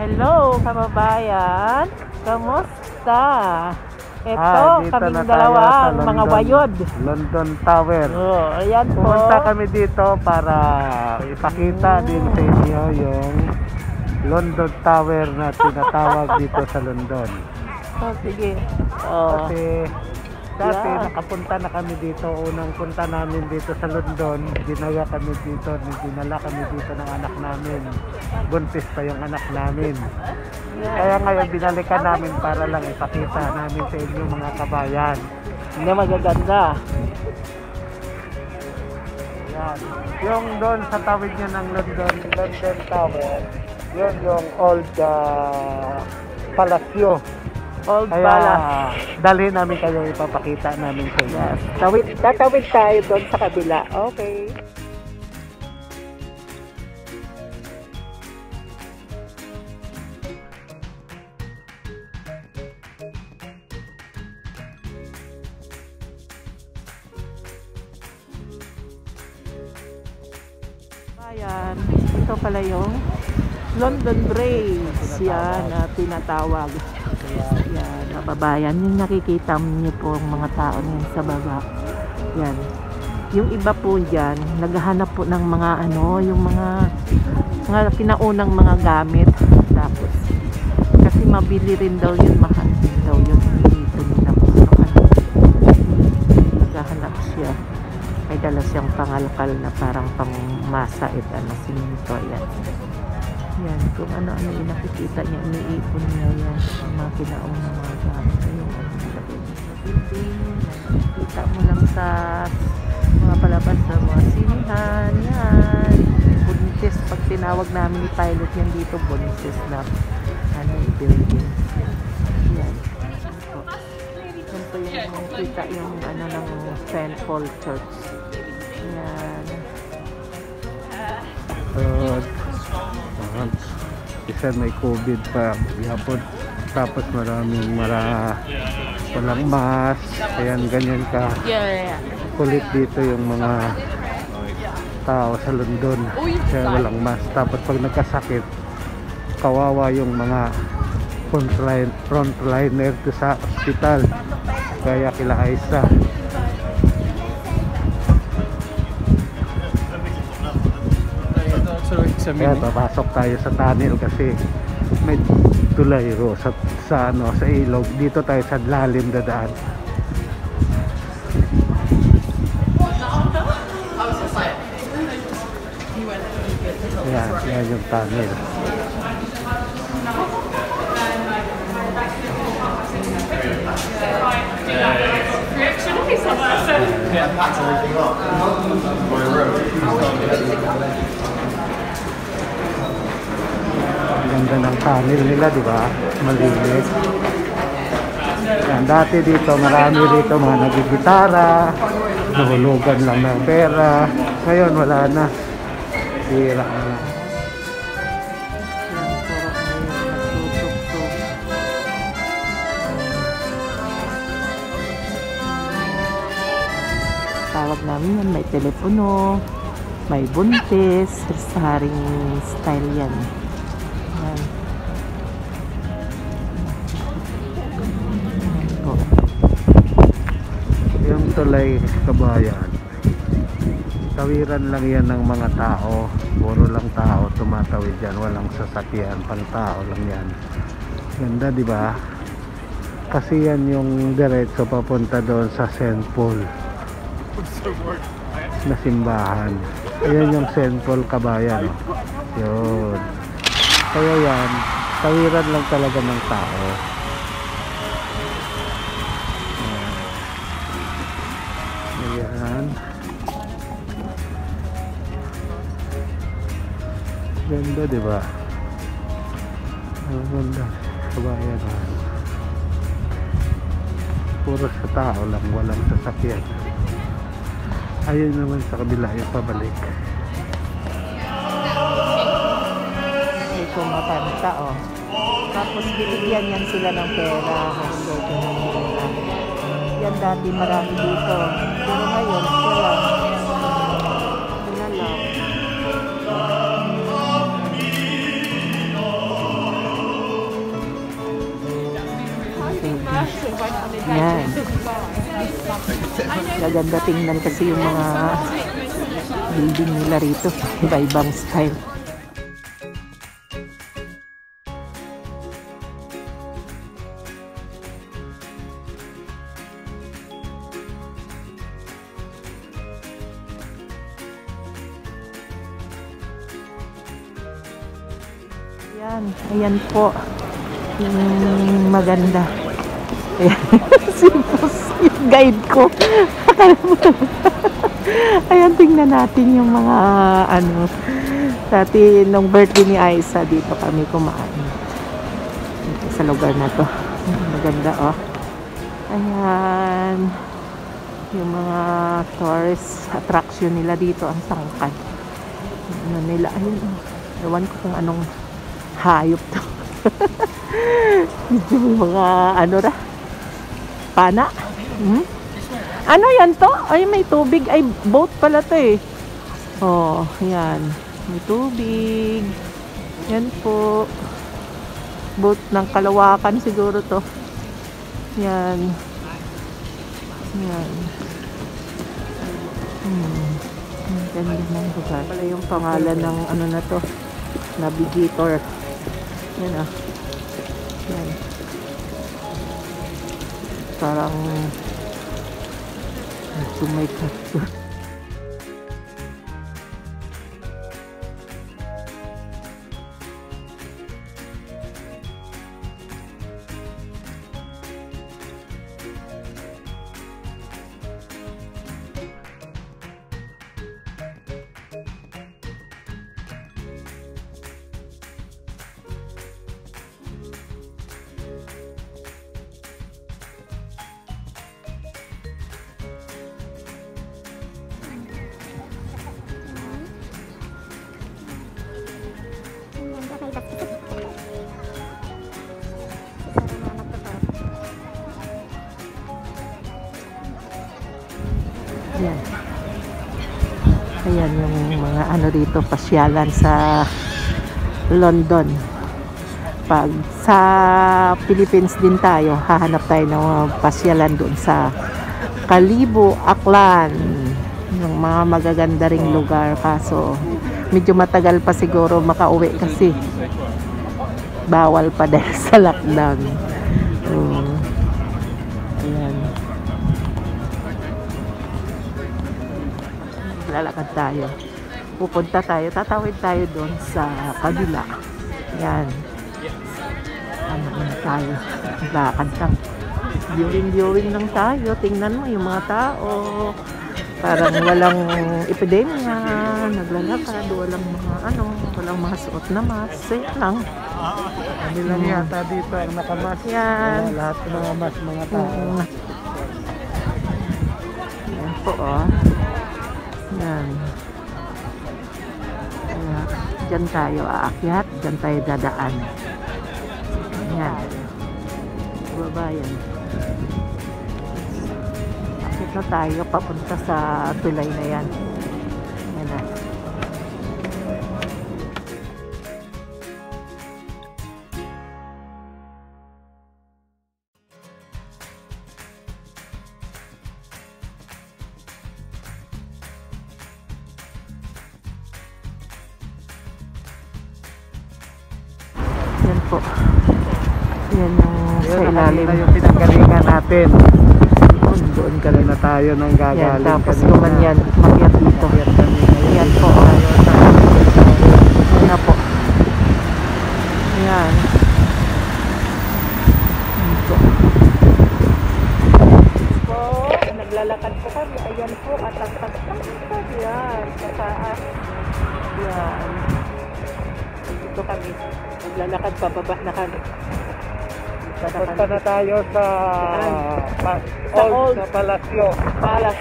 Hello, kababayan. Kamusta? Ito, dito kaming na tayo dalawa, sa mga London, wayod. London Tower. Oh, ayan po. Pumunta kami dito para ipakita din sa inyo yung London Tower na tinatawag dito sa London. Oh, sige. Oh. Kasi dati nakapunta na kami dito. Unang punta namin dito sa London, dinala kami dito ng anak namin. Buntis pa yung anak namin. Kaya ngayon binalikan namin para lang ipakita namin sa inyo mga kabayan. Hindi magaganda. Yan. Yung doon sa tawid nyo ng London Tower, yun yung old palasyo. Old Kaya Palace. dalhin namin kayo, ipapakita namin sa inyo. Yes. Tatawid tayo doon sa kabila. Okay. Ayan, ito pala yung London Bridge. Yan na tinatawag. Yan, kababayan, yung nakikita niyo po ang mga tao niyan sa baba. Yan. Yung iba po diyan, naghahanap po ng mga yung mga pinaunang mga gamit. Tapos kasi mabili rin daw yun, mahal din daw yun. Dito nila po. Naghahanap siya. May dala siyang pangalkal na parang pangmasa siminto. Yan. Yan, kung ano-ano yung nakikita niya, iniipon niya yan, ang mga kinaong ng mga gamit. Yung nakikita mo lang sa mga palabas sa mga sinihan, yan. Buntis, pag tinawag namin ni pilot yan dito, buntis na building. Yan. Yan po yung nakikita yung ng St. Paul Church. Yan. Isa may COVID pa yapon, tapos maraming walang mask, ayan, ganyan ka kulit dito yung mga tao sa London, kaya walang mask. Tapos pag nagkasakit, kawawa yung mga frontliner to sa hospital, kaya kila Aisa. Kaya papasok tayo sa tunnel kasi may tulay sa ilog. Dito tayo sa lalim dadaan. Yan yung tunnel. Ganda ng tunnel nila, di ba? Malinis. Yan, dati dito, marami rito mga nagigitara, nahulugan lang ng pera. Ngayon, wala na. Hira na. Tawag namin yan, may telepono, may buntis, saring style yan. Yan. Yung tulay, kabayan, tawiran lang yan ng mga tao. Puro lang tao tumatawid yan, walang sasakyan, pang tao lang yan. Ganda, di ba? Kasi yan yung diretso papunta doon sa St. Paul na simbahan. Ayan yung St. Paul, kabayan, yun. Kaya yan, tawiran lang talaga ng tao. Ayan. Ganda, di ba? Ang ganda, kabayan. Puro sa tao lang, walang sasakyan. Ayun naman sa kabila yung pabalik. Ito matanda, oh. Tapos binigyan yan sila ng pera. Yan dati marami dito. Pero ngayon, sila lang. Yan. Gaganda tingnan kasi yung mga building nila rito. Iba-ibang style. Ayan, ayan po yung maganda. Ayan, yung guide ko. Ayan, tingnan natin yung mga ano. Dati nung birthday ni Aiza, dito kami kumain. Dito sa lugar na to. Maganda, oh. Ayan. Yung mga tourist attraction nila dito, ang sangkad. Ano nila, ayun, oh. Ewan ko kung anong hayop to. Yung mga ano na pana. Ano yan to? Ay, may tubig. Ay, boat pala to eh. Oh, yan. May tubig. Yan po. Boat ng Kalawakan siguro to. Yan. Yan. Ang ganda ng lugar. Pala yung pangalan ng ano na to. Navigator. Yan ah. Yan. Parang may capture. Yan. Ayan yung mga ano dito, pasyalan sa London. Pag sa Philippines din tayo, hahanap tayo ng pasyalan doon sa Kalibo, Aklan. Yung mga magaganda ring lugar. Kaso medyo matagal pa siguro makauwi kasi bawal pa dahil sa lockdown. Ayan. Lalakad tayo. Pupunta tayo. Tatawid tayo doon sa kabila. Yan. Ano na tayo. Lakad lang. Viewing lang tayo. Tingnan mo yung mga tao. Parang walang epidemya. Naglalakad. Walang mga ano. Walang mga suot na mask. Safe lang. Ano lang yata dito ang nakamas. Yan. Lahat ng mga mas mga tao. Yan po, oh. Yan. Kaya, dyan tayo aakyat, dyan tayo dadaan. Yan. Baba yan. Akyat na tayo, papunta sa tulay na yan. Yan na. Yan po. Yan yung sa ilalim. Yan yung pinanggalingan natin. Doon kanina tayo nang gagaling. Yan, tapos gumanyan. Magyat dito. Yan po. Yan na po. Yan. Yan po. Po, naglalakad po kami. Ayan po. Atas-atas. Yan. Sa taas. Yan. Dito kami. Naglalakad pababa na kami. Punta na tayo sa Old sa Palasyo. Palas.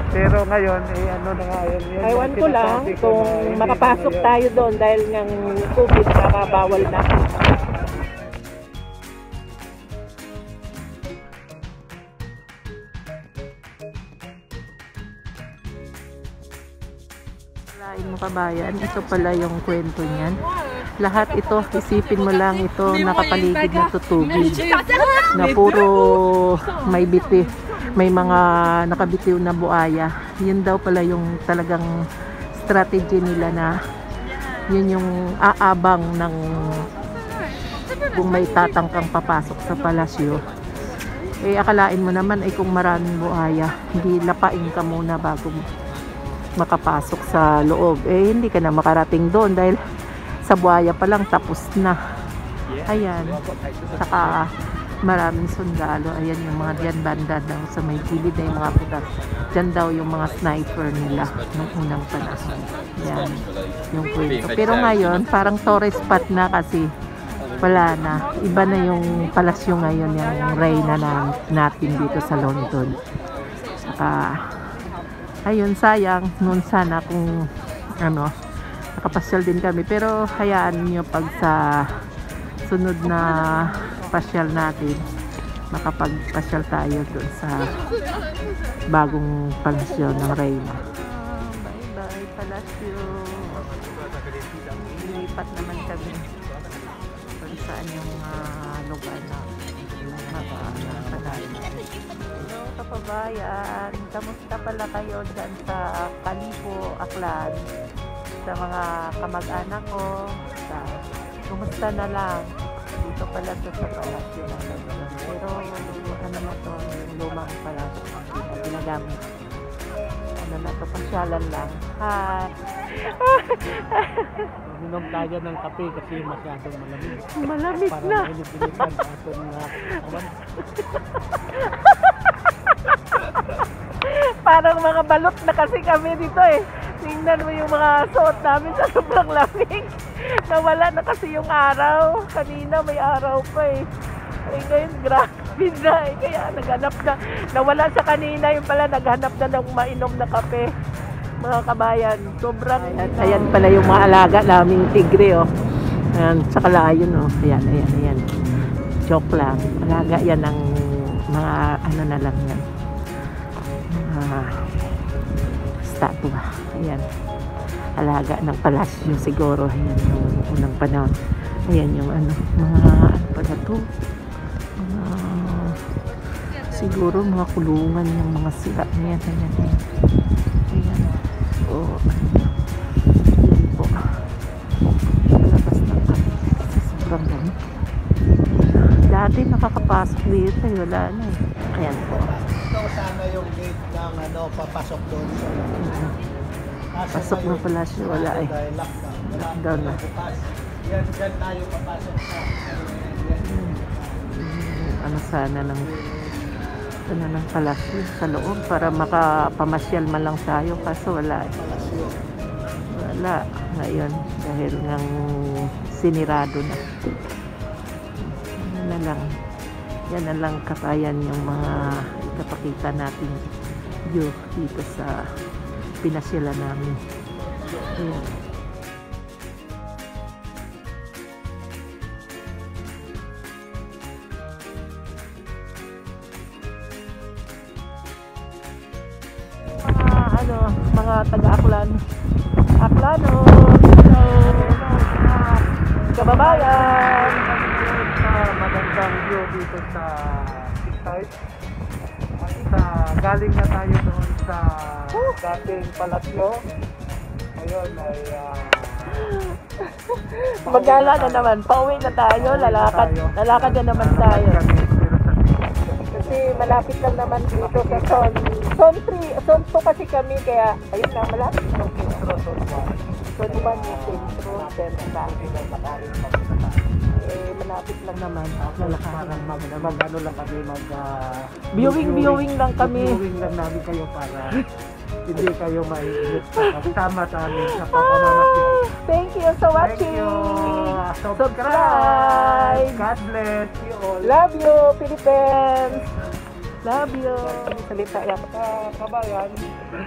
Pero ngayon, ano na nga yun. Ewan ko lang kung makapasok tayo doon dahil ng COVID nakabawal na. Lain mo kabayan, ito pala yung kwento niyan. Lahat ito, isipin mo lang ito, nakapaligid na tutubig. Na puro may biti, may mga nakabitiw na buaya. Yun daw pala yung talagang strategy nila na yun yung aabang ng kung may tatangkang papasok sa palasyo. Eh akalain mo naman kung maraming buhaya, hindi lapain ka muna bago makapasok sa loob. Eh hindi ka na makarating doon dahil sa buhaya pa lang tapos na. Ayan. Saka maraming sundalo. Ayan yung mga diyan banda daw sa may gilid na yung mga putat. Diyan daw yung mga sniper nila nung unang panahon. Ayan yung kwento. Pero ngayon parang tourist spot na kasi wala na. Iba na yung palasyo ngayon, yung reyna natin dito sa London. Saka, ayun, sayang. Noon sana kung, nakapasyal din kami. Pero, hayaan nyo pag sa sunod na pasyal natin, makapagpasyal tayo doon sa bagong palasyo ng reyna. Bye-bye, palasyo. Lilipat naman kami. Saan yung lugar na Hello kapabayan, kamusta pala kayo dyan sa Kalibo, Aklan, sa mga kamag-anak ko, kumusta na lang dito pala to sa palasyo na pero ano na to, yung lumang palasyo na ginagamit, ano na to, pasyalan lang. Hi! Minom tayo ng kape kasi masyadong malamig. Malamig para na. mailip-ilipan aton nga kawan. Parang mga balot na kasi kami dito eh. Tingnan mo yung mga suot namin sa sobrang lamig. Nawala na kasi yung araw. Kanina may araw pa eh. Eh ngayon grabe na eh. Kaya naghanap na. Nawala sa kanina yung pala naghanap na ng mainom na kape. Mga kabayan, sobrang ayan pala yung mga alaga naming tigre oh. Ayan, sa kalayon oh. Ayan. Joke lang. Alaga yan ng mga ano na lang yan. Mga statua. Ayan. Alaga ng palasyo siguro. Ayan yung unang panahon. Ayan yung mga pala to. Siguro mga kulungan yung mga sila. Ayan. Oh, hindi po. Palabas na kami. Sobrang dami. Dati nakakapasok dito. Wala na eh. Ayan po. Ito sana yung gate ng papasok doon sa Pasok na pala siya. Wala eh. Lockdown na. Yan tayo papasok sa Ano sana ng palasyo sa loob para makapamasyal man lang tayo kaso wala eh. Wala ngayon dahil ng sinirado na. Yan na lang kapayan yung mga ikapakita natin view dito sa pinasyalan namin. Ayan. Mga taga-Aklan. Aklano! Hello! Kababayan! Magandang view dito sa site. Galing na tayo doon sa dating palasyo. Ngayon ay Magala na naman. Pauwi na tayo. Lalakad na naman tayo. Kasi malapit lang naman dito sa Zone 3. Zone 2 kasi kami kaya ayun na malapit. Zone 1 yung centro. Malapit lang naman. parang mag-ano lang kami Viewing lang kami. Viewing lang namin kayo para hindi kayo maiinit kasama sa amin sa pamamasyal. Thank you for watching. Subscribe. God bless you all. Love you, Philippines. Love you. Salita yan. Kabayan,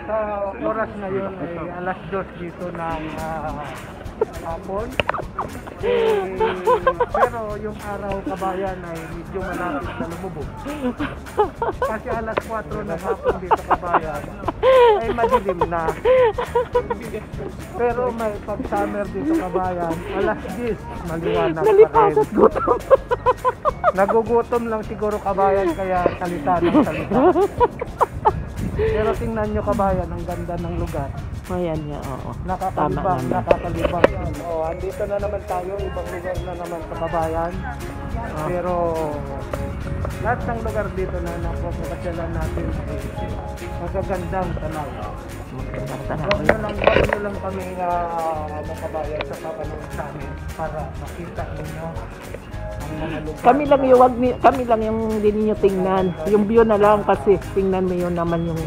sa oras ngayon ay alas 2 dito ng hapon. Pero yung araw kabayan ay medyo malapit na lumubog. Kasi alas 4 ng hapon dito kabayan ay madilim na. Pero may pag-summer dito kabayan, alas 10 maliwanag pa rin. Gutom. Nagugutom lang siguro kabayan kaya salita ng salita. Pero tingnan nyo kabayan, ang ganda ng lugar. Ayan niya, oo. Nakakalibang, Tama naman. nakakalibang. Andito na naman tayo, ibang lugar na naman sa kabayan. Pero lahat ng lugar dito na napapasyalan natin ay magagandang tanaw. Huwag nyo lang kami mga kabayan sa papanong sa amin para makita ninyo ang mga lugar. Kami lang yung hindi niyo tingnan. Yung view na lang kasi tingnan mo yun naman yung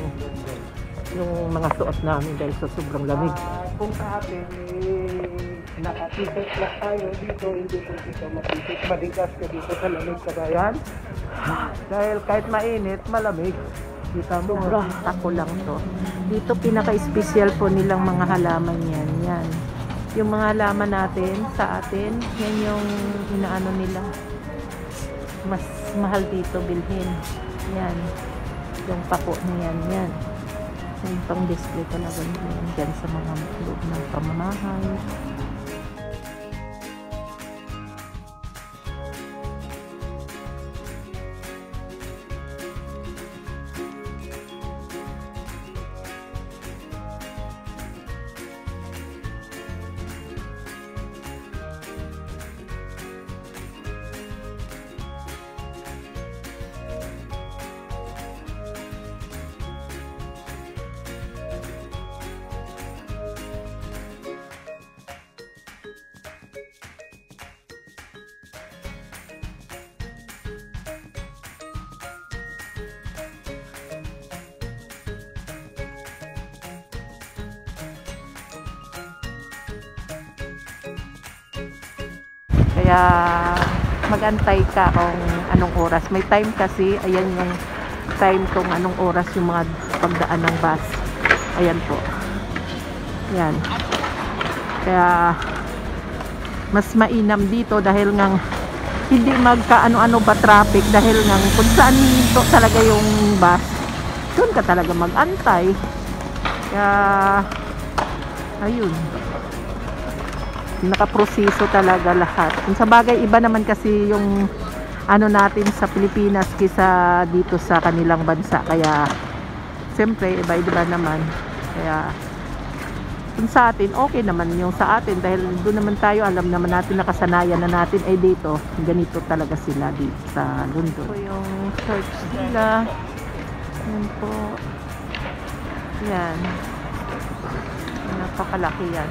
mga suot namin dahil sa sobrang lamig. Kung sa atin, nakatisip lang tayo dito, hindi ko dito matisip. Madigas ka dito sa lamig kabayan. Dahil kahit mainit, malamig. Kita mo. Ako lang to. Dito pinaka-special po nilang mga halaman yan. Yan. Yung mga halaman natin sa atin, yan yung inaano nila. Mas mahal dito bilhin. Yan. Yung pako na yan. Yan. Yung pang-display talaga yan dyan sa mga loob ng pamamahay. Kaya magantay ka kung anong oras. May time kasi, ayan yung time kung anong oras yung mga pagdaan ng bus. Ayan po. Yan. Kaya mas mainam dito dahil ngang hindi magkaano-ano ba traffic dahil ngang kung saan ito talaga yung bus, doon ka talaga magantay. Kaya ayun. Nakaproseso talaga lahat. Kung sa bagay, iba naman kasi yung ano natin sa Pilipinas kisa dito sa kanilang bansa. Kaya siyempre, iba-iba naman. Kaya kung sa atin, okay naman yung sa atin dahil doon naman tayo, alam naman natin, nakasanayan na natin ay dito, ganito talaga sila dito sa London. Ito yung church nila. Yan po. Yan. Napakalaki yan.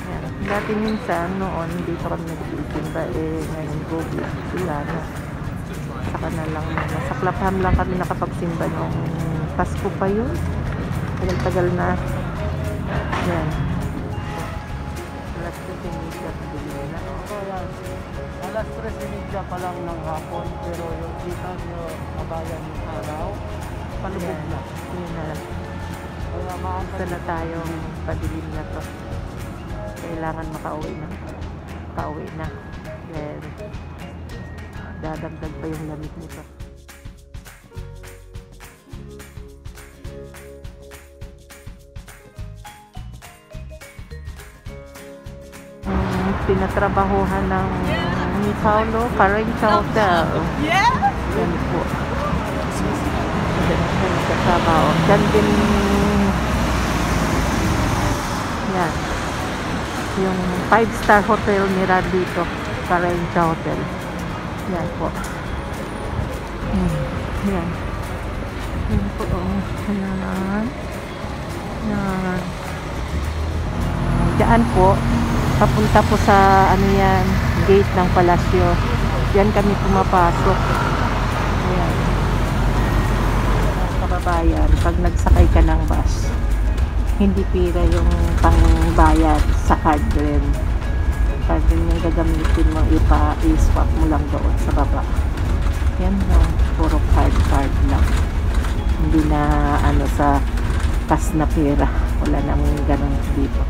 Yan. Dati minsan noon dito kami nagtitimba ngayon gobi sila na saka na lang sa Clapham lang kami nakapagsimba nung Pasko pa yun, tagal-tagal na. Yan. Alas 3:30 pa lang ng hapon, pero yung kita nyo kabayan yung araw, palubog na. Yun na. Kaya maanta Na tayong padilim na to. Kailangan makauwi na. Pauwi na. Then, dadagdag pa yung lamig nito. Pinatrabahuhan ng ni Paulo Parental Hotel. Yan po. Yan po nagtatrabaho. Yan din yan. Yung 5-star hotel nila dito. Parental Hotel. Yan po. Yan. Yan po. Yan. Yan. Diyan po. Papunta po sa ano yan, gate ng palasyo. Diyan kami pumapasok. Ayan. Kababayan, pag nagsakay ka ng bus, hindi pira yung pangbayad sa card rin. Card rin yung gagamitin mo, i-swap mo lang doon sa baba. Yan lang, puro card lang. Hindi na ano sa cash na pera. Wala nang ganun dito.